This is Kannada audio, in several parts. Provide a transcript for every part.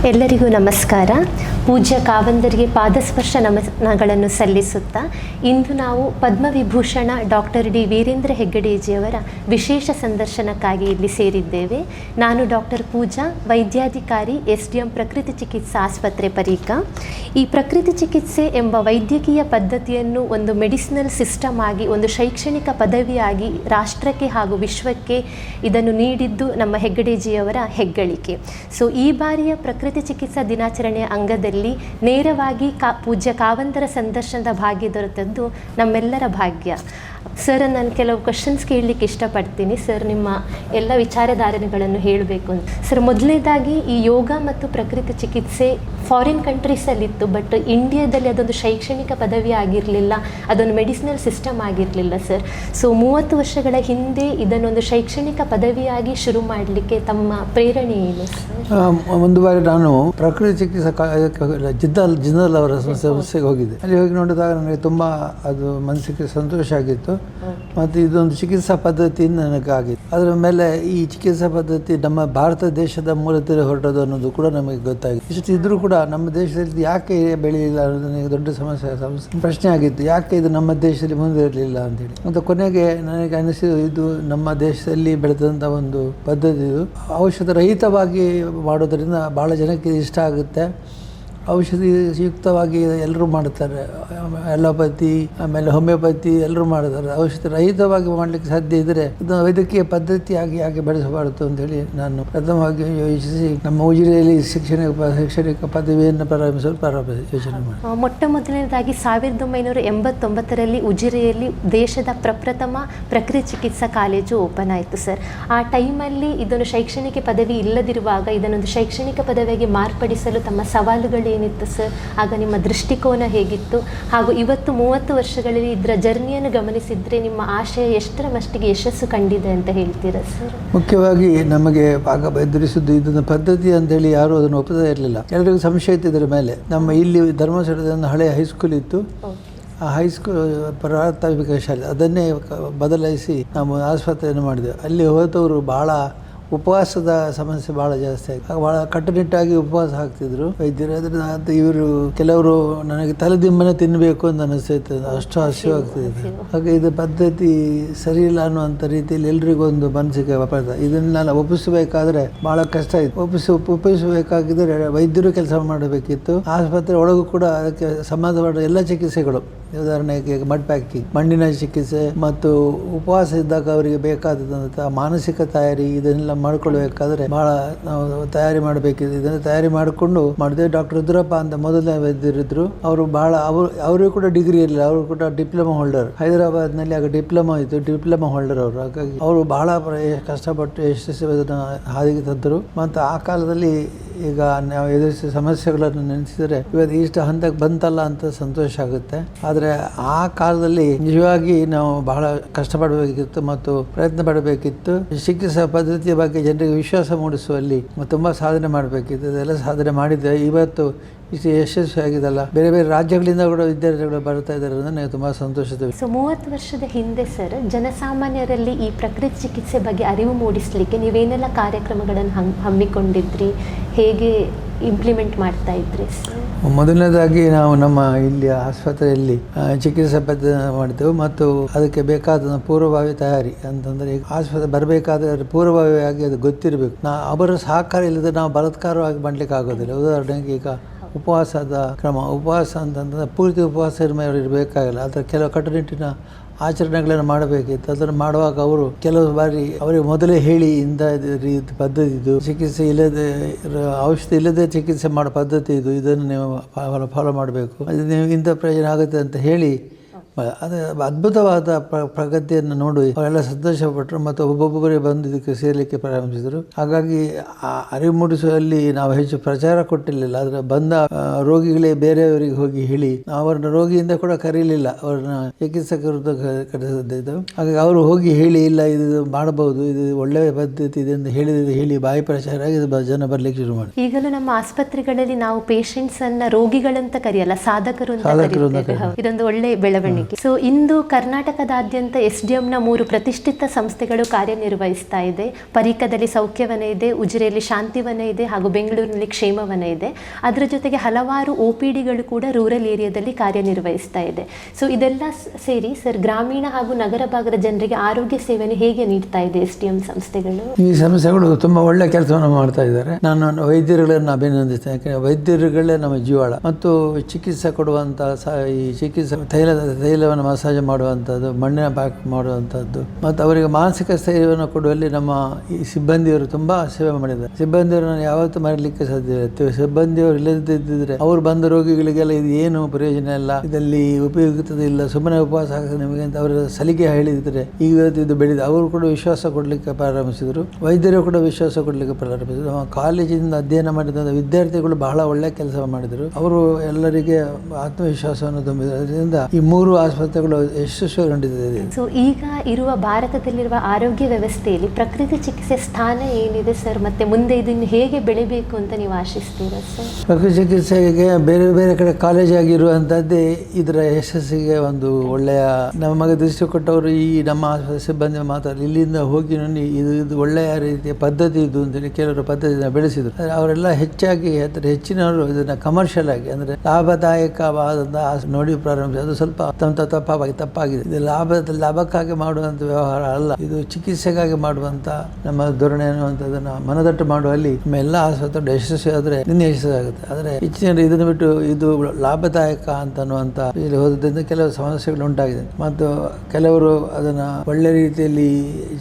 ಎಲ್ಲರಿಗೂ ನಮಸ್ಕಾರ. ಪೂಜ್ಯ ಕಾವಂದರಿಗೆ ಪಾದಸ್ಪರ್ಶ ನಮನಗಳನ್ನು ಸಲ್ಲಿಸುತ್ತಾ ಇಂದು ನಾವು ಪದ್ಮವಿಭೂಷಣ ಡಾಕ್ಟರ್ ಡಿ ವೀರೇಂದ್ರ ಹೆಗ್ಗಡೇಜಿಯವರ ವಿಶೇಷ ಸಂದರ್ಶನಕ್ಕಾಗಿ ಇಲ್ಲಿ ಸೇರಿದ್ದೇವೆ. ನಾನು ಡಾಕ್ಟರ್ ಪೂಜಾ, ವೈದ್ಯಾಧಿಕಾರಿ SDM ಪ್ರಕೃತಿ ಚಿಕಿತ್ಸಾ ಆಸ್ಪತ್ರೆ ಪರೀಕ. ಈ ಪ್ರಕೃತಿ ಚಿಕಿತ್ಸೆ ಎಂಬ ವೈದ್ಯಕೀಯ ಪದ್ಧತಿಯನ್ನು ಒಂದು ಮೆಡಿಸಿನಲ್ ಸಿಸ್ಟಮ್ ಆಗಿ, ಒಂದು ಶೈಕ್ಷಣಿಕ ಪದವಿಯಾಗಿ ರಾಷ್ಟ್ರಕ್ಕೆ ಹಾಗೂ ವಿಶ್ವಕ್ಕೆ ಇದನ್ನು ನೀಡಿದ್ದು ನಮ್ಮ ಹೆಗ್ಗಡೇಜಿಯವರ ಹೆಗ್ಗಳಿಕೆ. ಸೊ ಈ ಬಾರಿಯ ಪ್ರಕೃತಿ ಚಿಕಿತ್ಸಾ ದಿನಾಚರಣೆಯ ಅಂಗದಲ್ಲಿ ನೇರವಾಗಿ ಪೂಜ್ಯ ಕಾವಂದರ ಸಂದರ್ಶನದ ಭಾಗ್ಯ ದೊರೆತದ್ದು ನಮ್ಮೆಲ್ಲರ ಭಾಗ್ಯ. ಸರ್, ನಾನು ಕೆಲವು ಕ್ವಶನ್ಸ್ ಕೇಳಲಿಕ್ಕೆ ಇಷ್ಟಪಡ್ತೀನಿ. ಸರ್, ನಿಮ್ಮ ಎಲ್ಲ ವಿಚಾರಧಾರಣೆಗಳನ್ನು ಹೇಳಬೇಕು ಅಂತ. ಸರ್, ಮೊದಲನೇದಾಗಿ ಈ ಯೋಗ ಮತ್ತು ಪ್ರಕೃತಿ ಚಿಕಿತ್ಸೆ ಫಾರಿನ್ ಕಂಟ್ರೀಸಲ್ಲಿತ್ತು, ಬಟ್ ಇಂಡಿಯಾದಲ್ಲಿ ಅದೊಂದು ಶೈಕ್ಷಣಿಕ ಪದವಿ ಆಗಿರಲಿಲ್ಲ, ಅದೊಂದು ಮೆಡಿಸಿನಲ್ ಸಿಸ್ಟಮ್ ಆಗಿರಲಿಲ್ಲ ಸರ್. ಸೊ 30 ವರ್ಷಗಳ ಹಿಂದೆ ಇದನ್ನೊಂದು ಶೈಕ್ಷಣಿಕ ಪದವಿಯಾಗಿ ಶುರು ಮಾಡಲಿಕ್ಕೆ ತಮ್ಮ ಪ್ರೇರಣೆ ಏನು ಸರ್? ಒಂದು ಬಾರಿ ನಾನು ಪ್ರಕೃತಿ ಚಿಕಿತ್ಸಾ ಜಿಂದಾಲ್ ಅವರ ಸಂಸ್ಥೆಗೆ ಹೋಗಿದ್ದೆ. ಅಲ್ಲಿ ಹೋಗಿ ನೋಡಿದಾಗ ನನಗೆ ತುಂಬ ಅದು ಮನಸ್ಸಿಗೆ ಸಂತೋಷ ಆಗಿತ್ತು. ಮತ್ತು ಇದೊಂದು ಚಿಕಿತ್ಸಾ ಪದ್ಧತಿಯಿಂದ ನನಗಾಗಿತ್ತು. ಅದರ ಮೇಲೆ ಈ ಚಿಕಿತ್ಸಾ ಪದ್ಧತಿ ನಮ್ಮ ಭಾರತ ದೇಶದ ಮೂಲದಲ್ಲಿ ಹೊರಟದು ಅನ್ನೋದು ಕೂಡ ನಮಗೆ ಗೊತ್ತಾಗಿತ್ತು. ಇಷ್ಟು ಇದ್ರೂ ಕೂಡ ನಮ್ಮ ದೇಶದಲ್ಲಿ ಯಾಕೆ ಬೆಳೆಯಲಿಲ್ಲ ಅನ್ನೋದು ನನಗೆ ದೊಡ್ಡ ಪ್ರಶ್ನೆ ಆಗಿತ್ತು. ಯಾಕೆ ಇದು ನಮ್ಮ ದೇಶದಲ್ಲಿ ಮುಂದುವರಲಿಲ್ಲ ಅಂತೇಳಿ. ಮತ್ತು ಕೊನೆಗೆ ನನಗೆ ಅನಿಸಿದ್ದು, ಇದು ನಮ್ಮ ದೇಶದಲ್ಲಿ ಬೆಳೆದಂಥ ಒಂದು ಪದ್ಧತಿ. ಇದು ಔಷಧ ರಹಿತವಾಗಿ ಮಾಡೋದರಿಂದ ಭಾಳ ಜನಕ್ಕೆ ಇಷ್ಟ ಆಗುತ್ತೆ. ಔಷಧಿ ಯುಕ್ತವಾಗಿ ಎಲ್ಲರೂ ಮಾಡ್ತಾರೆ. ಅಲೋಪತಿ, ಆಮೇಲೆ ಹೋಮಿಯೋಪತಿ ಎಲ್ಲರೂ ಮಾಡ್ತಾರೆ. ಔಷಧಿ ರಹಿತವಾಗಿ ಮಾಡಲಿಕ್ಕೆ ಸಾಧ್ಯ ಇದ್ದರೆ ಇದು ವೈದ್ಯಕೀಯ ಪದ್ಧತಿಯಾಗಿ ಯಾಕೆ ಬೆಳೆಸಬಾರದು ಅಂತೇಳಿ ನಾನು ಪ್ರಥಮವಾಗಿ ಯೋಚಿಸಿ ನಮ್ಮ ಉಜಿರೆಯಲ್ಲಿ ಶೈಕ್ಷಣಿಕ ಪದವಿಯನ್ನು ಪ್ರಾರಂಭಿಸಲು ಯೋಚನೆ ಮಾಡಿ. ಮೊಟ್ಟ ಮೊದಲನೇದಾಗಿ 1989ರಲ್ಲಿ ಉಜಿರೆಯಲ್ಲಿ ದೇಶದ ಪ್ರಪ್ರಥಮ ಪ್ರಕೃತಿ ಚಿಕಿತ್ಸಾ ಕಾಲೇಜು ಓಪನ್ ಆಯಿತು ಸರ್. ಆ ಟೈಮಲ್ಲಿ ಇದೊಂದು ಶೈಕ್ಷಣಿಕ ಪದವಿ ಇಲ್ಲದಿರುವಾಗ ಇದನ್ನೊಂದು ಶೈಕ್ಷಣಿಕ ಪದವಿಯಾಗಿ ಮಾರ್ಪಡಿಸಲು ತಮ್ಮ ಸವಾಲುಗಳು ಏನಿತ್ತು ಸರ್? ಆಗ ನಿಮ್ಮ ದೃಷ್ಟಿಕೋನ ಹೇಗಿತ್ತು? ಹಾಗೂ ಇವತ್ತು 30 ವರ್ಷಗಳಲ್ಲಿ ಇದರ ಜರ್ನಿಯನ್ನು ಗಮನಿಸಿದರೆ ನಿಮ್ಮ ಆಶಯ ಎಷ್ಟರ ಮಟ್ಟಿಗೆ ಯಶಸ್ಸು ಕಂಡಿದೆ ಅಂತ ಹೇಳ್ತೀರಾ ಸರ್? ಮುಖ್ಯವಾಗಿ ನಮಗೆ ಆಗ ಎದುರಿಸಿದ್ದು ಇದೊಂದು ಪದ್ಧತಿ ಅಂತೇಳಿ ಯಾರೂ ಅದನ್ನು ಒಪ್ಪದೇ ಇರಲಿಲ್ಲ. ಎಲ್ಲರಿಗೂ ಸಂಶಯ ಇತ್ತು ಇದರ ಮೇಲೆ. ನಮ್ಮ ಇಲ್ಲಿ ಧರ್ಮಸ್ಥಳದ ಹಳೆಯ ಹೈಸ್ಕೂಲ್ ಇತ್ತು. ಆ ಹೈಸ್ಕೂಲ್ ಪ್ರಾಥಮಿಕ ಶಾಲೆ ಅದನ್ನೇ ಬದಲಾಯಿಸಿ ನಾವು ಆಸ್ಪತ್ರೆಯನ್ನು ಮಾಡಿದೆವು. ಅಲ್ಲಿ ಹೋದವರು ಭಾಳ ಉಪವಾಸದ ಸಮಸ್ಯೆ ಭಾಳ ಜಾಸ್ತಿ ಆಗಿ ಭಾಳ ಕಟ್ಟುನಿಟ್ಟಾಗಿ ಉಪವಾಸ ಹಾಕ್ತಿದ್ರು ವೈದ್ಯರು. ಅದರಿಂದ ಇವರು ಕೆಲವರು ನನಗೆ ತಲೆದಿಂಬನೆ ತಿನ್ನಬೇಕು ಅಂತ ಅನಿಸ್ತೈತೆ, ಅಷ್ಟು ಹಸಿವಾಗ್ತಿದೆ. ಹಾಗೆ ಇದು ಪದ್ಧತಿ ಸರಿ ಇಲ್ಲ ಅನ್ನುವಂಥ ರೀತಿಯಲ್ಲಿ ಎಲ್ರಿಗೂ ಒಂದು ಮನಸ್ಸಿಗೆ ಅಪರಾಧ. ಇದನ್ನು ನಾನು ಒಪ್ಪಿಸಬೇಕಾದ್ರೆ ಭಾಳ ಕಷ್ಟ ಆಯಿತು. ಒಪ್ಪಿಸಬೇಕಾಗಿದ್ದರೆ ವೈದ್ಯರು ಕೆಲಸ ಮಾಡಬೇಕಿತ್ತು. ಆಸ್ಪತ್ರೆ ಒಳಗೂ ಕೂಡ ಅದಕ್ಕೆ ಸಂಬಂಧಪಟ್ಟ ಎಲ್ಲ ಚಿಕಿತ್ಸೆಗಳು, ಉದಾಹರಣೆಗೆ ಮಡ್ ಪ್ಯಾಕಿಂಗ್, ಮಣ್ಣಿನ ಚಿಕಿತ್ಸೆ ಮತ್ತು ಉಪವಾಸ ಇದ್ದಾಗ ಅವರಿಗೆ ಬೇಕಾದಂಥ ಮಾನಸಿಕ ತಯಾರಿ, ಇದನ್ನೆಲ್ಲ ಮಾಡ್ಕೊಳ್ಬೇಕಾದ್ರೆ ಭಾಳ ನಾವು ತಯಾರಿ ಮಾಡಬೇಕಿದೆ. ಇದನ್ನು ತಯಾರಿ ಮಾಡಿಕೊಂಡು ಮಾಡಿದೆ. ಡಾಕ್ಟರ್ ರುದ್ರಪ್ಪ ಅಂತ ಮೊದಲನೇ ವೈದ್ಯರಿದ್ದರು. ಅವರು ಭಾಳ ಅವರಿಗೂ ಕೂಡ ಡಿಗ್ರಿ ಇರಲಿಲ್ಲ, ಅವರು ಕೂಡ ಡಿಪ್ಲೊಮಾ ಹೋಲ್ಡರ್. ಹೈದರಾಬಾದ್ನಲ್ಲಿ ಆಗ ಡಿಪ್ಲೊಮಾ ಇತ್ತು, ಡಿಪ್ಲೊಮಾ ಹೋಲ್ಡರ್ ಅವರು. ಹಾಗಾಗಿ ಅವರು ಭಾಳ ಕಷ್ಟಪಟ್ಟು ಯಶಸ್ವಿ ಹಾದಿಗೆ ತಂದರು. ಮತ್ತು ಆ ಕಾಲದಲ್ಲಿ ಈಗ ನಾವು ಎದುರಿಸಿದ ಸಮಸ್ಯೆಗಳನ್ನು ನೆನೆಸಿದರೆ ಇವತ್ತು ಇಷ್ಟು ಹಂತಕ್ಕೆ ಬಂತಲ್ಲ ಅಂತ ಸಂತೋಷ ಆಗುತ್ತೆ. ಆದರೆ ಆ ಕಾಲದಲ್ಲಿ ನಿಜವಾಗಿ ನಾವು ಬಹಳ ಕಷ್ಟಪಡಬೇಕಿತ್ತು ಮತ್ತು ಪ್ರಯತ್ನ ಪಡಬೇಕಿತ್ತು. ಚಿಕಿತ್ಸಾ ಪದ್ಧತಿಯ ಬಗ್ಗೆ ಜನರಿಗೆ ವಿಶ್ವಾಸ ಮೂಡಿಸುವಲ್ಲಿ ತುಂಬ ಸಾಧನೆ ಮಾಡಬೇಕಿತ್ತು. ಅದೆಲ್ಲ ಸಾಧನೆ ಮಾಡಿದ್ದೆ. ಇವತ್ತು ಇಷ್ಟು ಯಶಸ್ವಿಯಾಗಿದೆಲ್ಲ. ಬೇರೆ ಬೇರೆ ರಾಜ್ಯಗಳಿಂದ ಕೂಡ ವಿದ್ಯಾರ್ಥಿಗಳು ಬರ್ತಾ ಇದ್ದಾರೆ ಅಂದರೆ ನನಗೆ ತುಂಬ ಸಂತೋಷದ. ಸೊ 30 ವರ್ಷದ ಹಿಂದೆ ಸರ್, ಜನಸಾಮಾನ್ಯರಲ್ಲಿ ಈ ಪ್ರಕೃತಿ ಚಿಕಿತ್ಸೆ ಬಗ್ಗೆ ಅರಿವು ಮೂಡಿಸಲಿಕ್ಕೆ ನೀವೇನೆಲ್ಲ ಕಾರ್ಯಕ್ರಮಗಳನ್ನು ಹಮ್ಮಿಕೊಂಡಿದ್ರಿ, ಹೇಗೆ ಇಂಪ್ಲಿಮೆಂಟ್ ಮಾಡ್ತಾ ಇದ್ರಿ ಸರ್? ಮೊದಲನೇದಾಗಿ ನಾವು ನಮ್ಮ ಇಲ್ಲಿ ಆಸ್ಪತ್ರೆಯಲ್ಲಿ ಚಿಕಿತ್ಸೆ ಪದ್ಧತಿ ಮಾಡಿದೆವು ಮತ್ತು ಅದಕ್ಕೆ ಬೇಕಾದ ಪೂರ್ವಭಾವಿ ತಯಾರಿ ಅಂತಂದರೆ, ಈಗ ಆಸ್ಪತ್ರೆ ಬರಬೇಕಾದ್ರೆ ಪೂರ್ವಭಾವಿಯಾಗಿ ಅದು ಗೊತ್ತಿರಬೇಕು. ಅವರ ಸಹಕಾರ ಇಲ್ಲದೆ ನಾವು ಬಲಾತ್ಕಾರವಾಗಿ ಮಾಡಲಿಕ್ಕೆ ಆಗೋದಿಲ್ಲ. ಉದಾಹರಣೆಗೆ ಈಗ ಉಪವಾಸದ ಕ್ರಮ, ಉಪವಾಸ ಅಂತಂದರೆ ಪೂರ್ತಿ ಉಪವಾಸ ಇರಬೇಕಾಗಿಲ್ಲ. ಅದರ ಕೆಲವು ಕಟ್ಟುನಿಟ್ಟಿನ ಆಚರಣೆಗಳನ್ನು ಮಾಡಬೇಕಿತ್ತು. ಅದನ್ನು ಮಾಡುವಾಗ ಅವರು ಕೆಲವು ಬಾರಿ ಅವರಿಗೆ ಮೊದಲೇ ಹೇಳಿ ಇಂಥ ರೀತಿ ಪದ್ಧತಿ ಇದು, ಚಿಕಿತ್ಸೆ ಇಲ್ಲದೆ ಔಷಧಿ ಇಲ್ಲದೆ ಚಿಕಿತ್ಸೆ ಮಾಡೋ ಪದ್ಧತಿ ಇದು, ಇದನ್ನು ನೀವು ಫಾಲೋ ಮಾಡಬೇಕು, ಅದು ನೀವು ಇಂಥ ಪ್ರಯೋಜನ ಆಗುತ್ತೆ ಅಂತ ಹೇಳಿ ಅದು ಅದ್ಭುತವಾದ ಪ್ರಗತಿಯನ್ನು ನೋಡಿ ಅವರೆಲ್ಲ ಸಂತೋಷಪಟ್ಟರು ಮತ್ತು ಒಬ್ಬೊಬ್ಬರೇ ಬಂದು ಇದಕ್ಕೆ ಸೇರಲಿಕ್ಕೆ ಪ್ರಾರಂಭಿಸಿದರು. ಹಾಗಾಗಿ ಆ ಅರಿವು ಮೂಡಿಸುವಲ್ಲಿ ನಾವು ಹೆಚ್ಚು ಪ್ರಚಾರ ಕೊಟ್ಟಿರಲಿಲ್ಲ. ಆದರೆ ಬಂದ ರೋಗಿಗಳೇ ಬೇರೆಯವರಿಗೆ ಹೋಗಿ ಹೇಳಿ, ಅವರನ್ನ ರೋಗಿಯಿಂದ ಕೂಡ ಕರೀಲಿಲ್ಲ, ಅವ್ರನ್ನ ಚಿಕಿತ್ಸಕರು ಕರೆಸಿದ್ದು. ಹಾಗಾಗಿ ಅವರು ಹೋಗಿ ಹೇಳಿ, ಇಲ್ಲ ಇದು ಮಾಡಬಹುದು, ಇದು ಒಳ್ಳೆಯ ಪದ್ಧತಿ ಇದೆ ಅಂತ ಹೇಳಿ ಬಾಯಿ ಪ್ರಚಾರ ಆಗಿ ಜನ ಬರಲಿಕ್ಕೆ ಶುರು ಮಾಡಿ. ಈಗಲೂ ನಮ್ಮ ಆಸ್ಪತ್ರೆಗಳಲ್ಲಿ ನಾವು ಪೇಷಂಟ್ಸ್ ಅನ್ನ ರೋಗಿಗಳಂತ ಕರೆಯಲ್ಲ, ಸಾಧಕರು ಅಂತ ಕರೀತೇವೆ. ಇದೊಂದು ಒಳ್ಳೆ ಬೆಳವಣಿಗೆ. ಹೇಗೆ? ಸೊ ಇಂದು ಕರ್ನಾಟಕದಾದ್ಯಂತ SDMನ 3 ಪ್ರತಿಷ್ಠಿತ ಸಂಸ್ಥೆಗಳು ಕಾರ್ಯನಿರ್ವಹಿಸ್ತಾ ಇದೆ. ಪರಿಕದಲ್ಲಿ ಸೌಖ್ಯವನ ಇದೆ, ಉಜಿರೆಯಲ್ಲಿ ಶಾಂತಿವನ ಇದೆ, ಹಾಗೂ ಬೆಂಗಳೂರಿನಲ್ಲಿ ಕ್ಷೇಮವನ ಇದೆ. ಅದರ ಜೊತೆಗೆ ಹಲವಾರು OPDಗಳು ಕೂಡ ರೂರಲ್ ಏರಿಯಾದಲ್ಲಿ ಕಾರ್ಯನಿರ್ವಹಿಸ್ತಾ ಇದೆ. ಸೊ ಇದೆಲ್ಲ ಸೇರಿ ಸರ್ ಗ್ರಾಮೀಣ ಹಾಗೂ ನಗರ ಭಾಗದ ಜನರಿಗೆ ಆರೋಗ್ಯ ಸೇವೆಯನ್ನು ಹೇಗೆ ನೀಡ್ತಾ ಇದೆ SDM ಸಂಸ್ಥೆಗಳು? ಈ ಸಂಸ್ಥೆಗಳು ತುಂಬ ಒಳ್ಳೆ ಕೆಲಸವನ್ನು ಮಾಡ್ತಾ ಇದ್ದಾರೆ. ನಾನು ವೈದ್ಯರುಗಳನ್ನು ಅಭಿನಂದಿಸ್ತೇನೆ. ಯಾಕೆಂದರೆ ವೈದ್ಯರುಗಳೇ ನಮ್ಮ ಜೀವಾಳ. ಮತ್ತು ಚಿಕಿತ್ಸೆ ಕೊಡುವಂಥ ಈ ಚಿಕಿತ್ಸೆ ತೈಲವನ್ನು ಮಸಾಜ್ ಮಾಡುವಂಥದ್ದು, ಮಣ್ಣಿನ ಪ್ಯಾಕ್ ಮಾಡುವಂಥದ್ದು, ಮತ್ತು ಅವರಿಗೆ ಮಾನಸಿಕ ಸ್ಥೈರ್ಯವನ್ನು ಕೊಡುವಲ್ಲಿ ನಮ್ಮ ಈ ಸಿಬ್ಬಂದಿಯವರು ತುಂಬ ಸೇವೆ ಮಾಡಿದ್ದಾರೆ. ಸಿಬ್ಬಂದಿಯವರನ್ನು ಯಾವತ್ತೂ ಮರೀಲಿಕ್ಕೆ ಸಾಧ್ಯ ಇಲ್ಲ. ಸಿಬ್ಬಂದಿಯವರು ಇಲ್ಲದಿದ್ದರೆ ಅವರು ಬಂದ ರೋಗಿಗಳಿಗೆಲ್ಲ ಇದು ಏನು ಪ್ರಯೋಜನ ಇಲ್ಲ, ಇದರಲ್ಲಿ ಉಪಯುಕ್ತತೆ ಇಲ್ಲ, ಸುಮ್ಮನೆ ಉಪವಾಸ ಆಗ್ತದೆ ನಿಮಗೆ ಅಂತ ಅವರ ಸಲಿಗೆ ಹೇಳಿದರೆ ಈಗ ಇದು ಬೆಳೆದ ಅವರು ಕೂಡ ವಿಶ್ವಾಸ ಕೊಡಲಿಕ್ಕೆ ಪ್ರಾರಂಭಿಸಿದರು. ವೈದ್ಯರು ಕೂಡ ವಿಶ್ವಾಸ ಕೊಡಲಿಕ್ಕೆ ಪ್ರಾರಂಭಿಸಿದರು. ನಮ್ಮ ಕಾಲೇಜಿನಿಂದ ಅಧ್ಯಯನ ಮಾಡಿದ ವಿದ್ಯಾರ್ಥಿಗಳು ಬಹಳ ಒಳ್ಳೆಯ ಕೆಲಸ ಮಾಡಿದರು. ಅವರು ಎಲ್ಲರಿಗೆ ಆತ್ಮವಿಶ್ವಾಸವನ್ನು ತುಂಬಿದರು. ಅದರಿಂದ ಈ 3 ಆಸ್ಪತ್ರೆಗಳು ಯಶಸ್ವಿಗೊಂಡಿದೆ. ಸೊ ಈಗ ಇರುವ ಭಾರತದಲ್ಲಿರುವ ಆರೋಗ್ಯ ವ್ಯವಸ್ಥೆಯಲ್ಲಿ ಪ್ರಕೃತಿ ಚಿಕಿತ್ಸೆ ಸ್ಥಾನ ಏನಿದೆ ಸರ್, ಮತ್ತೆ ಮುಂದೆ ಇದನ್ನು ಹೇಗೆ ಬೆಳಿಬೇಕು ಅಂತ ನೀವು ಆಶಿಸ್ತೀರಾ ಸರ್? ಪ್ರಕೃತಿ ಚಿಕಿತ್ಸೆಗೆ ಬೇರೆ ಬೇರೆ ಕಡೆ ಕಾಲೇಜ್ ಆಗಿರುವಂಥದ್ದೇ ಇದರ ಯಶಸ್ಸಿಗೆ ಒಂದು ಒಳ್ಳೆಯ ನಮಗೆ ದೃಷ್ಟಿ ಕೊಟ್ಟವರು ಈ ನಮ್ಮ ಆಸ್ಪತ್ರೆ ಸಿಬ್ಬಂದಿ ಮಾತಾಡಿ ಇಲ್ಲಿಂದ ಹೋಗಿ ನೋಡಿ ಇದು ಒಳ್ಳೆಯ ರೀತಿಯ ಪದ್ಧತಿ ಇದು ಅಂತೇಳಿ ಕೆಲವರು ಪದ್ಧತಿಯನ್ನು ಬೆಳೆಸಿದರು. ಅವರೆಲ್ಲ ಹೆಚ್ಚಾಗಿ ಹೆಚ್ಚಿನವರು ಇದನ್ನು ಕಮರ್ಷಿಯಲ್ ಆಗಿ ಅಂದರೆ ಲಾಭದಾಯಕವಾದಂಥ ನೋಡಿ ಪ್ರಾರಂಭಿಸಿ ಅದು ಸ್ವಲ್ಪ ತಪ್ಪಾಗಿದೆ. ಇದು ಲಾಭಕ್ಕಾಗಿ ಮಾಡುವಂಥ ವ್ಯವಹಾರ ಅಲ್ಲ, ಇದು ಚಿಕಿತ್ಸೆಗಾಗಿ ಮಾಡುವಂಥ ನಮ್ಮ ಧೋರಣೆ ಅನ್ನುವಂಥದ್ದನ್ನು ಮನದಟ್ಟು ಮಾಡುವಲ್ಲಿ ನಮ್ಮ ಎಲ್ಲ ಆಸ್ಪತ್ರೆ ಯಶಸ್ವಿ ಆದರೆ ನಿನ್ನೆ ಯಶಸ್ವಿ ಆಗುತ್ತೆ. ಆದರೆ ಹೆಚ್ಚಿನ ಇದನ್ನು ಬಿಟ್ಟು ಇದು ಲಾಭದಾಯಕ ಅಂತ ಅನ್ನುವಂಥ ಇಲ್ಲಿ ಹೋದ್ರಿಂದ ಕೆಲವು ಸಮಸ್ಯೆಗಳು ಉಂಟಾಗಿದೆ. ಮತ್ತು ಕೆಲವರು ಅದನ್ನು ಒಳ್ಳೆ ರೀತಿಯಲ್ಲಿ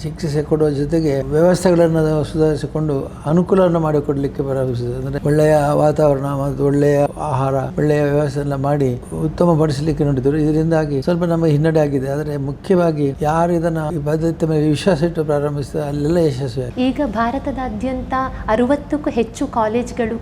ಚಿಕಿತ್ಸೆ ಕೊಡುವ ಜೊತೆಗೆ ವ್ಯವಸ್ಥೆಗಳನ್ನು ಸುಧಾರಿಸಿಕೊಂಡು ಅನುಕೂಲವನ್ನು ಮಾಡಿಕೊಡ್ಲಿಕ್ಕೆ ಪ್ರಾರಂಭಿಸಿದೆ. ಅಂದರೆ ಒಳ್ಳೆಯ ವಾತಾವರಣ ಮತ್ತು ಒಳ್ಳೆಯ ಆಹಾರ, ಒಳ್ಳೆಯ ವ್ಯವಸ್ಥೆ ಎಲ್ಲ ಮಾಡಿ ಉತ್ತಮಪಡಿಸಲಿಕ್ಕೆ ನೋಡಿದರು. ಇದರಿಂದಾಗಿ ಸ್ವಲ್ಪ ನಮಗೆ ಹಿನ್ನಡೆ ಆಗಿದೆ. ಆದರೆ ಮುಖ್ಯವಾಗಿ ಯಾರು ಇದನ್ನು ಈ ಪದ್ಧತಿ ಮೇಲೆ ವಿಶ್ವಾಸ ಇಟ್ಟು ಪ್ರಾರಂಭಿಸಿದ ಅಲ್ಲೆಲ್ಲ ಯಶಸ್ವಿ. ಈಗ ಭಾರತದಾದ್ಯಂತ 60ಕ್ಕೂ ಹೆಚ್ಚು ಕಾಲೇಜ್ಗಳು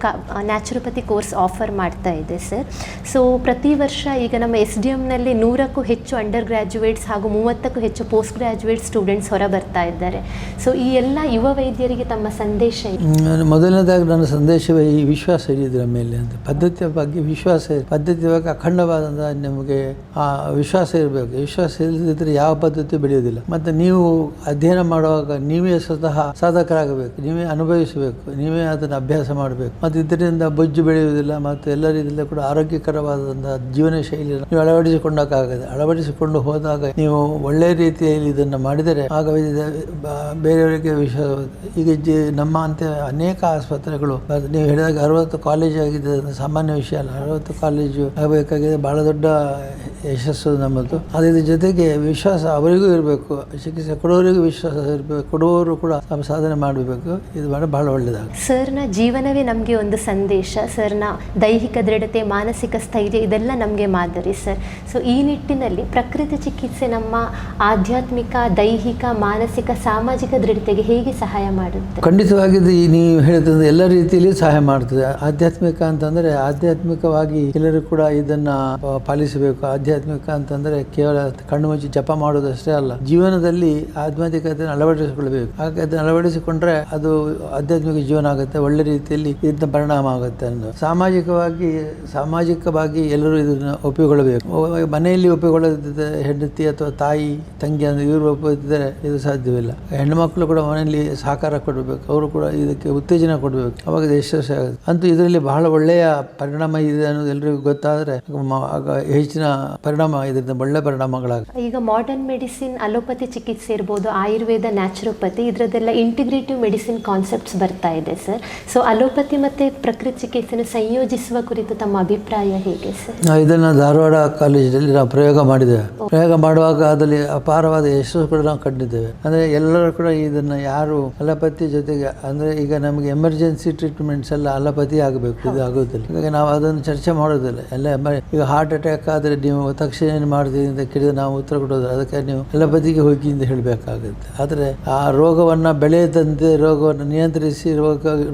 ನ್ಯಾಚುರೋಪತಿ ಕೋರ್ಸ್ ಆಫರ್ ಮಾಡ್ತಾ ಇದೆ ಸರ್. ಸೊ ಪ್ರತಿ ವರ್ಷ ಈಗ ನಮ್ಮ SDMನಲ್ಲಿ 100ಕ್ಕೂ ಹೆಚ್ಚು ಅಂಡರ್ ಗ್ರ್ಯಾಜುಯೇಟ್ಸ್ ಹಾಗೂ 30ಕ್ಕೂ ಹೆಚ್ಚು ಪೋಸ್ಟ್ ಗ್ರ್ಯಾಜುಯೇಟ್ ಸ್ಟೂಡೆಂಟ್ಸ್ ಹೊರ ಬರ್ತಾ ಇದ್ದಾರೆ. ಸೊ ಈ ಎಲ್ಲ ಯುವ ವೈದ್ಯರಿಗೆ ತಮ್ಮ ಸಂದೇಶ ಇದೆ? ಮೊದಲನೇದಾಗಿ ನನ್ನ ಸಂದೇಶವೇ ಈ ವಿಶ್ವಾಸ ಇರಿದ್ರ ಮೇಲೆ ಅಂತ, ಪದ್ಧತಿಯ ಬಗ್ಗೆ ವಿಶ್ವಾಸ, ಪದ್ಧತಿಯ ಬಗ್ಗೆ ಅಖಂಡವಾದಂಥ ನಿಮಗೆ ಆ ವಿಶ್ವಾಸ ಇರಬೇಕು. ವಿಶ್ವಾಸ ಇಲ್ಲದಿದ್ದರೆ ಯಾವ ಪದ್ಧತಿ ಬೆಳೆಯೋದಿಲ್ಲ. ಮತ್ತು ನೀವು ಅಧ್ಯಯನ ಮಾಡುವಾಗ ನೀವೇ ಸ್ವತಃ ಸಾಧಕರಾಗಬೇಕು, ನೀವೇ ಅನುಭವಿಸಬೇಕು, ನೀವೇ ಅದನ್ನು ಅಭ್ಯಾಸ ಮಾಡಬೇಕು. ಮತ್ತು ಇದರಿಂದ ಬೊಜ್ಜು ಬೆಳೆಯುವುದಿಲ್ಲ ಮತ್ತು ಎಲ್ಲ ರೀತಿಯಲ್ಲೂ ಕೂಡ ಆರೋಗ್ಯಕರವಾದಂಥ ಜೀವನ ಶೈಲಿಯನ್ನು ನೀವು ಅಳವಡಿಸಿಕೊಂಡಾಗದೆ. ಅಳವಡಿಸಿಕೊಂಡು ಹೋದಾಗ ನೀವು ಒಳ್ಳೆ ರೀತಿಯಲ್ಲಿ ಇದನ್ನು ಮಾಡಿದರೆ ಆಗ ಬೇರೆಯವರಿಗೆ ವಿಶ್ವಾಸ. ಈಗ ನಮ್ಮ ಅಂತ ಅನೇಕ ಆಸ್ಪತ್ರೆಗಳು ನೀವು ಹೇಳಿದಾಗ 60 ಕಾಲೇಜ್ ಆಗಿದೆ, ಸಾಮಾನ್ಯ ವಿಷಯ ಅಲ್ಲ. 60 ಕಾಲೇಜು ಆಗಬೇಕಾಗಿದೆ, ಬಹಳ ದೊಡ್ಡ ಯಶಸ್ಸು ನಮ್ಮದು. ಅದ್ರ ಜೊತೆಗೆ ವಿಶ್ವಾಸ ಅವರಿಗೂ ಇರಬೇಕು, ಚಿಕಿತ್ಸೆ ಕೊಡೋರಿಗೂ ವಿಶ್ವಾಸ ಇರಬೇಕು, ಕೊಡುವವರು ಕೂಡ ಸಾಧನೆ ಮಾಡಬೇಕು. ಇದು ಬಹಳ ಒಳ್ಳೆಯದಾಗುತ್ತೆ. ಸರ್ನ ಜೀವನವೇ ನಮಗೆ ಒಂದು ಸಂದೇಶ. ಸರ್ನ ದೈಹಿಕ ದೃಢತೆ, ಮಾನಸಿಕ ಸ್ಥೈರ್ಯ ಇದೆಲ್ಲ ನಮಗೆ ಮಾದರಿ ಸರ್. ಸೊ ಈ ನಿಟ್ಟಿನಲ್ಲಿ ಪ್ರಕೃತಿ ಚಿಕಿತ್ಸೆ ನಮ್ಮ ಆಧ್ಯಾತ್ಮಿಕ, ದೈಹಿಕ, ಮಾನಸಿಕ, ಸಾಮಾಜಿಕ ದೃಢತೆಗೆ ಹೇಗೆ ಸಹಾಯ ಮಾಡುತ್ತೆ? ಖಂಡಿತವಾಗಿ ನೀವು ಹೇಳಿದ್ರೆ ಎಲ್ಲ ರೀತಿಯಲ್ಲಿ ಸಹಾಯ ಮಾಡ್ತದೆ. ಆಧ್ಯಾತ್ಮಿಕ ಅಂತಂದರೆ ಆಧ್ಯಾತ್ಮಿಕವಾಗಿ ಎಲ್ಲರೂ ಕೂಡ ಇದನ್ನು ಪಾಲಿಸಬೇಕು. ಆಧ್ಯಾತ್ಮಿಕ ಅಂತಂದರೆ ಕೇವಲ ಕಣ್ಣು ಮುಚ್ಚಿ ಜಪ ಮಾಡೋದಷ್ಟೇ ಅಲ್ಲ, ಜೀವನದಲ್ಲಿ ಆಧ್ಯಾತ್ಮಿಕತೆಯನ್ನು ಅಳವಡಿಸಿಕೊಳ್ಬೇಕು. ಹಾಗೆ ಅದನ್ನು ಅಳವಡಿಸಿಕೊಂಡ್ರೆ ಅದು ಆಧ್ಯಾತ್ಮಿಕ ಜೀವನ ಆಗುತ್ತೆ, ಒಳ್ಳೆ ರೀತಿಯಲ್ಲಿ ಇದನ್ನ ಪರಿಣಾಮ ಆಗುತ್ತೆ ಅನ್ನೋದು. ಸಾಮಾಜಿಕವಾಗಿ ಎಲ್ಲರೂ ಇದನ್ನು ಒಪ್ಪಿಕೊಳ್ಳಬೇಕು. ಮನೆಯಲ್ಲಿ ಒಪ್ಪಿಕೊಳ್ಳದಿದ್ದರೆ ಹೆಂಡತಿ ಅಥವಾ ತಾಯಿ, ತಂಗಿ ಅಂದರೆ ಇವರು ಒಪ್ಪಿದ್ದರೆ ಇದು ಸಾಧ್ಯವಿಲ್ಲ. ಹೆಣ್ಣುಮಕ್ಕಳು ಕೂಡ ಮನೆಯಲ್ಲಿ ಸಹಕಾರ ಕೊಡಬೇಕು, ಅವರು ಕೂಡ ಇದಕ್ಕೆ ಉತ್ತೇಜನ ಕೊಡಬೇಕು, ಅವಾಗ ಇದು ಯಶಸ್ವಿ ಆಗುತ್ತೆ. ಅಂತೂ ಇದರಲ್ಲಿ ಬಹಳ ಒಳ್ಳೆಯ ಪರಿಣಾಮ ಇದೆ ಅನ್ನೋದು ಎಲ್ಲರಿಗೂ ಗೊತ್ತಾದರೆ ಆಗ ಹೆಚ್ಚಿನ ಪರಿಣಾಮ, ಇದರಿಂದ ಒಳ್ಳೆ ಪರಿಣಾಮಗಳಾಗುತ್ತೆ. ಈಗ ಮಾಡರ್ನ್ ಮೆಡಿಸಿನ್, ಅಲೋಪತಿ ಚಿಕಿತ್ಸೆ ಇರ್ಬೋದು, ಆಯುರ್ವೇದ, ನ್ಯಾಚುರೋಪತಿ, ಇದರದ್ದೆಲ್ಲ ಇಂಟಿಗ್ರೇಟಿವ್ ಮೆಡಿಸಿನ್ ಕಾನ್ಸೆಪ್ಟ್ಸ್ ಬರ್ತಾ ಇದೆ ಸರ್. ಸೊ ಅಲೋಪತಿ ಮತ್ತು ಪ್ರಕೃತಿ ಚಿಕಿತ್ಸೆಯನ್ನು ಸಂಯೋಜಿಸುವ ಕುರಿತು ತಮ್ಮ ಅಭಿಪ್ರಾಯ ಹೇಗೆ ಸರ್? ಇದನ್ನು ಧಾರವಾಡ ಕಾಲೇಜಿನಲ್ಲಿ ನಾವು ಪ್ರಯೋಗ ಮಾಡಿದ್ದೇವೆ. ಪ್ರಯೋಗ ಮಾಡುವಾಗ ಅದರಲ್ಲಿ ಅಪಾರವಾದ ಯಶಸ್ಸು ಕೂಡ ನಾವು ಕಂಡಿದ್ದೇವೆ. ಅಂದರೆ ಎಲ್ಲರೂ ಕೂಡ ಇದನ್ನು ಯಾರು ಅಲೋಪತಿ ಜೊತೆಗೆ, ಅಂದರೆ ಈಗ ನಮಗೆ ಎಮರ್ಜೆನ್ಸಿ ಟ್ರೀಟ್ಮೆಂಟ್ಸ್ ಎಲ್ಲ ಅಲೋಪತಿ ಆಗಬೇಕು, ಇದು ಆಗೋದಿಲ್ಲ. ಈಗ ನಾವು ಅದನ್ನು ಚರ್ಚೆ ಮಾಡೋದಿಲ್ಲ. ಎಲ್ಲ ಈಗ ಹಾರ್ಟ್ ಅಟ್ಯಾಕ್ ಆದರೆ ನೀವು ತಕ್ಷಣ ಏನು ಮಾಡ್ತೀವಿ ಅಂತ ಕೇಳಿದ್ರೆ ನಾವು ಉತ್ತರ ಕೊಡೋದು, ಅದಕ್ಕೆ ನೀವು ಅಲೋಪತಿಗೆ ಹೋಗಿ ಅಂತ ಹೇಳಬೇಕಾಗುತ್ತೆ. ಆದರೆ ಆ ರೋಗವನ್ನು ಬೆಳೆಯದಂತೆ, ರೋಗವನ್ನು ನಿಯಂತ್ರಿಸಿ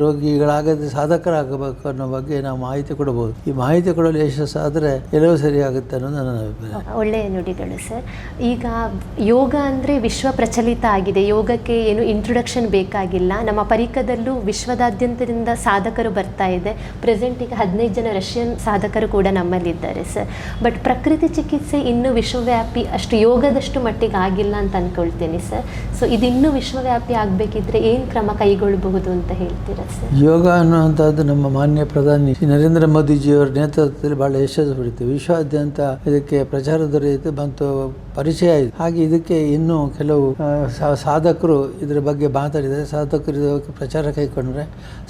ರೋಗಿಗಳಾಗದೆ ಸಾಧಕರಾಗಬೇಕು ಅನ್ನೋ ಬಗ್ಗೆ ನಾವು ಮಾಹಿತಿ ಕೊಡಬಹುದು. ಈ ಮಾಹಿತಿ ಕೊಡಲು ಯಶಸ್ಸಾದರೆ ಎಲ್ಲವೂ ಸರಿಯಾಗುತ್ತೆ ಅನ್ನೋದು ನನ್ನ ಅಭಿಪ್ರಾಯ. ಒಳ್ಳೆಯ ನುಡಿಗಳು ಸರ್. ಈಗ ಯೋಗ ಅಂದರೆ ವಿಶ್ವ ಪ್ರಚಲಿತ ಆಗಿದೆ. ಯೋಗಕ್ಕೆ ಏನು ಇಂಟ್ರೊಡಕ್ಷನ್ ಬೇಕಾಗಿಲ್ಲ. ನಮ್ಮ ಪರಿಕದಲ್ಲೂ ವಿಶ್ವದಾದ್ಯಂತದಿಂದ ಸಾಧಕರು ಬರ್ತಾ ಇದೆ. ಪ್ರೆಸೆಂಟ್ ಈಗ 15 ಜನ ರಷ್ಯನ್ ಸಾಧಕರು ಕೂಡ ನಮ್ಮಲ್ಲಿದ್ದಾರೆ ಸರ್. ಬಟ್ ಪ್ರಕೃತಿ ಚಿಕಿತ್ಸೆ ಚಿಕಿತ್ಸೆ ಇನ್ನೂ ವಿಶ್ವವ್ಯಾಪಿ ಅಷ್ಟು ಯೋಗದಷ್ಟು ಮಟ್ಟಿಗೆ ಆಗಿಲ್ಲ ಅಂತ ಅಂದ್ಕೊಳ್ತೀನಿ ಸರ್. ಸೊ ಇದು ಇನ್ನೂ ವಿಶ್ವವ್ಯಾಪಿ ಆಗಬೇಕಿದ್ರೆ ಏನು ಕ್ರಮ ಕೈಗೊಳ್ಳಬಹುದು ಅಂತ ಹೇಳ್ತೀರಾ ಸರ್? ಯೋಗ ಅನ್ನುವಂಥದ್ದು ನಮ್ಮ ಮಾನ್ಯ ಪ್ರಧಾನಿ ಶ್ರೀ ನರೇಂದ್ರ ಮೋದಿಜಿಯವರ ನೇತೃತ್ವದಲ್ಲಿ ಬಹಳ ಯಶಸ್ಸು ಪಡಿತು. ವಿಶ್ವಾದ್ಯಂತ ಇದಕ್ಕೆ ಪ್ರಚಾರ ದೊರೆಯಿತು ಮತ್ತು ಪರಿಚಯ ಆಯಿತು. ಹಾಗೆ ಇದಕ್ಕೆ ಇನ್ನೂ ಕೆಲವು ಸಾಧಕರು ಇದರ ಬಗ್ಗೆ ಮಾತಾಡಿದರೆ, ಸಾಧಕರು ಇದಕ್ಕೆ ಪ್ರಚಾರ ಕೈಗೊಂಡ್ರೆ,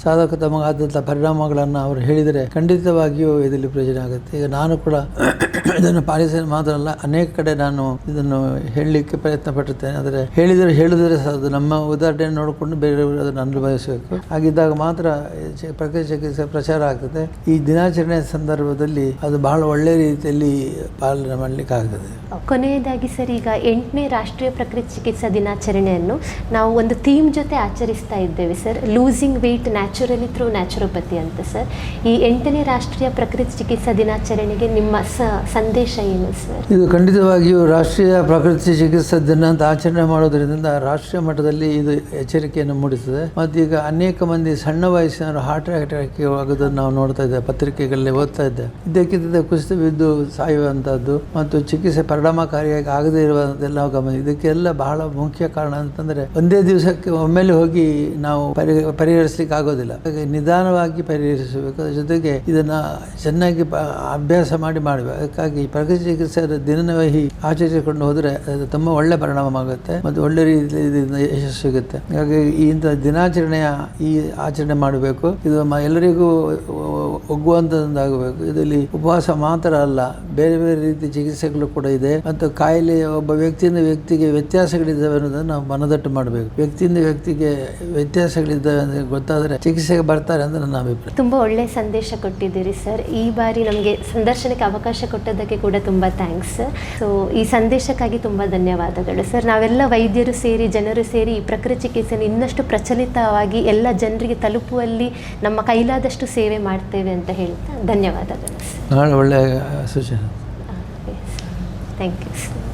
ಸಾಧಕ ತಮಗಾದಂಥ ಪರಿಣಾಮಗಳನ್ನು ಅವರು ಹೇಳಿದರೆ ಖಂಡಿತವಾಗಿಯೂ ಇದರಲ್ಲಿ ಪ್ರಯೋಜನ ಆಗುತ್ತೆ. ಈಗ ನಾನು ಕೂಡ ಇದನ್ನು ಪಾಲಿಸಿ ಮಾತ್ರ ಅಲ್ಲ, ಅನೇಕ ಕಡೆ ನಾನು ಇದನ್ನು ಹೇಳಲಿಕ್ಕೆ ಪ್ರಯತ್ನ ಪಟ್ಟಿರ್ತೇನೆ. ಆದರೆ ಹೇಳಿದರೆ ಅದು ನಮ್ಮ ಉದಾಹರಣೆ ನೋಡಿಕೊಂಡು ಬೇರೆಯವರು ಅದನ್ನು ಅನುಭವಿಸಬೇಕು. ಹಾಗಿದ್ದಾಗ ಮಾತ್ರ ಪ್ರಕೃತಿ ಚಿಕಿತ್ಸೆ ಪ್ರಚಾರ ಆಗ್ತದೆ. ಈ ದಿನಾಚರಣೆಯ ಸಂದರ್ಭದಲ್ಲಿ ಅದು ಬಹಳ ಒಳ್ಳೆಯ ರೀತಿಯಲ್ಲಿ ಪಾಲನೆ ಮಾಡಲಿಕ್ಕೆ ಆಗ್ತದೆ. ಕೊನೆಯದಾಗಿ ಸರ್, ಈಗ 8ನೇ ರಾಷ್ಟ್ರೀಯ ಪ್ರಕೃತಿ ಚಿಕಿತ್ಸಾ ದಿನಾಚರಣೆಯನ್ನು ನಾವು ಒಂದು ಥೀಮ್ ಜೊತೆ ಆಚರಿಸ್ತಾ ಇದ್ದೇವೆ sir, losing weight naturally through naturopathy ಅಂತ ಸರ್. ಈ 8ನೇ ರಾಷ್ಟ್ರೀಯ ಪ್ರಕೃತಿ ಚಿಕಿತ್ಸಾ ದಿನಾಚರಣೆಗೆ ನಿಮ್ಮ ಸಂದೇಶ ಏನು ಸರ್? ಇದು ಖಂಡಿತವಾಗಿಯೂ ರಾಷ್ಟ್ರೀಯ ಪ್ರಕೃತಿ ಚಿಕಿತ್ಸಾ ದಿನ ಅಂತ ಆಚರಣೆ ಮಾಡೋದ್ರಿಂದ ರಾಷ್ಟ್ರೀಯ ಮಟ್ಟದಲ್ಲಿ ಇದು ಎಚ್ಚರಿಕೆಯನ್ನು ಮೂಡಿಸುತ್ತದೆ. ಮತ್ತು ಈಗ ಅನೇಕ ಮಂದಿ ಸಣ್ಣ ವಯಸ್ಸಿನವರು ಹಾರ್ಟ್ ಅಟ್ಯಾಕ್ ಆಗೋದನ್ನು ನಾವು ನೋಡ್ತಾ ಇದ್ದೇವೆ, ಪತ್ರಿಕೆಗಳಲ್ಲಿ ಓದ್ತಾ ಇದ್ದೇವೆ. ಇದ್ದಕ್ಕಿದ್ದ ಕುಸಿತ ಬಿದ್ದು ಸಾಯುವಂಥದ್ದು ಮತ್ತು ಚಿಕಿತ್ಸೆ ಪರಿಣಾಮಕಾರಿಯಾಗಿ ಆಗದೇ ಇರುವುದೆಲ್ಲ ಗಮನ. ಇದಕ್ಕೆಲ್ಲ ಬಹಳ ಮುಖ್ಯ ಕಾರಣ ಅಂತಂದರೆ ಒಂದೇ ದಿವಸಕ್ಕೆ ಒಮ್ಮೆಲೆ ಹೋಗಿ ನಾವು ಪರಿಹರಿಸಲಿಕ್ಕೆ ಆಗೋದಿಲ್ಲ. ಹಾಗಾಗಿ ನಿಧಾನವಾಗಿ ಪರಿಹರಿಸಬೇಕು. ಅದರ ಜೊತೆಗೆ ಇದನ್ನು ಚೆನ್ನಾಗಿ ಅಭ್ಯಾಸ ಮಾಡಿ ಮಾಡಬೇಕು. ಅದಕ್ಕಾಗಿ ಪ್ರಕೃತಿ ಚಿಕಿತ್ಸೆ ದಿನವಹಿ ಆಚರಿಸಿಕೊಂಡು ಹೋದರೆ ಅದು ತುಂಬ ಒಳ್ಳೆ ಪರಿಣಾಮ ಆಗುತ್ತೆ ಮತ್ತು ಒಳ್ಳೆ ರೀತಿಯಲ್ಲಿ ಇದರಿಂದ ಯಶಸ್ಸು ಸಿಗುತ್ತೆ. ಹಾಗಾಗಿ ಇಂಥ ದಿನಾಚರಣೆಯ ಈ ಆಚರಣೆ ಮಾಡಬೇಕು. ಇದು ಎಲ್ಲರಿಗೂ ಒಗ್ಗುವಂಥದ್ದಾಗಬೇಕು. ಇದರಲ್ಲಿ ಉಪವಾಸ ಮಾತ್ರ ಅಲ್ಲ, ಬೇರೆ ಬೇರೆ ರೀತಿ ಚಿಕಿತ್ಸೆಗಳು ಕೂಡ ಇದೆ ಮತ್ತು ಕಾಯಿಲೆ ಒಬ್ಬ ವ್ಯಕ್ತಿಯಿಂದ ವ್ಯಕ್ತಿಗೆ ವ್ಯತ್ಯಾಸಗಳಿದ್ದಾವೆ ಅನ್ನೋದನ್ನು ನಾವು ಮನದಟ್ಟು ಮಾಡಬೇಕು. ವ್ಯಕ್ತಿಯಿಂದ ವ್ಯಕ್ತಿಗೆ ವ್ಯತ್ಯಾಸಗಳಿದ್ದಾವೆ ಅಂತ ಗೊತ್ತಾದರೆ ಚಿಕಿತ್ಸೆಗೆ ಬರ್ತಾರೆ ಅಂತ ನನ್ನ ಅಭಿಪ್ರಾಯ. ತುಂಬ ಒಳ್ಳೆಯ ಸಂದೇಶ ಕೊಟ್ಟಿದ್ದೀರಿ ಸರ್. ಈ ಬಾರಿ ನಮಗೆ ಸಂದರ್ಶನಕ್ಕೆ ಅವಕಾಶ ಕೊಟ್ಟದ್ದಕ್ಕೆ ಕೂಡ ತುಂಬ ಥ್ಯಾಂಕ್ಸ್. ಸೊ ಈ ಸಂದೇಶಕ್ಕಾಗಿ ತುಂಬ ಧನ್ಯವಾದಗಳು ಸರ್. ನಾವೆಲ್ಲ ವೈದ್ಯರು ಸೇರಿ, ಜನರು ಸೇರಿ ಈ ಪ್ರಕೃತಿ ಚಿಕಿತ್ಸೆಯನ್ನು ಇನ್ನಷ್ಟು ಪ್ರಚಲಿತವಾಗಿ ಎಲ್ಲ ಜನರಿಗೆ ತಲುಪುವಲ್ಲಿ ನಮ್ಮ ಕೈಲಾದಷ್ಟು ಸೇವೆ ಮಾಡ್ತೇವೆ ಅಂತ ಹೇಳ್ತಾ ಧನ್ಯವಾದಗಳು ಸರ್. ಬಹಳ ಒಳ್ಳೆಯ ಸೂಚನೆ. Thank you sir.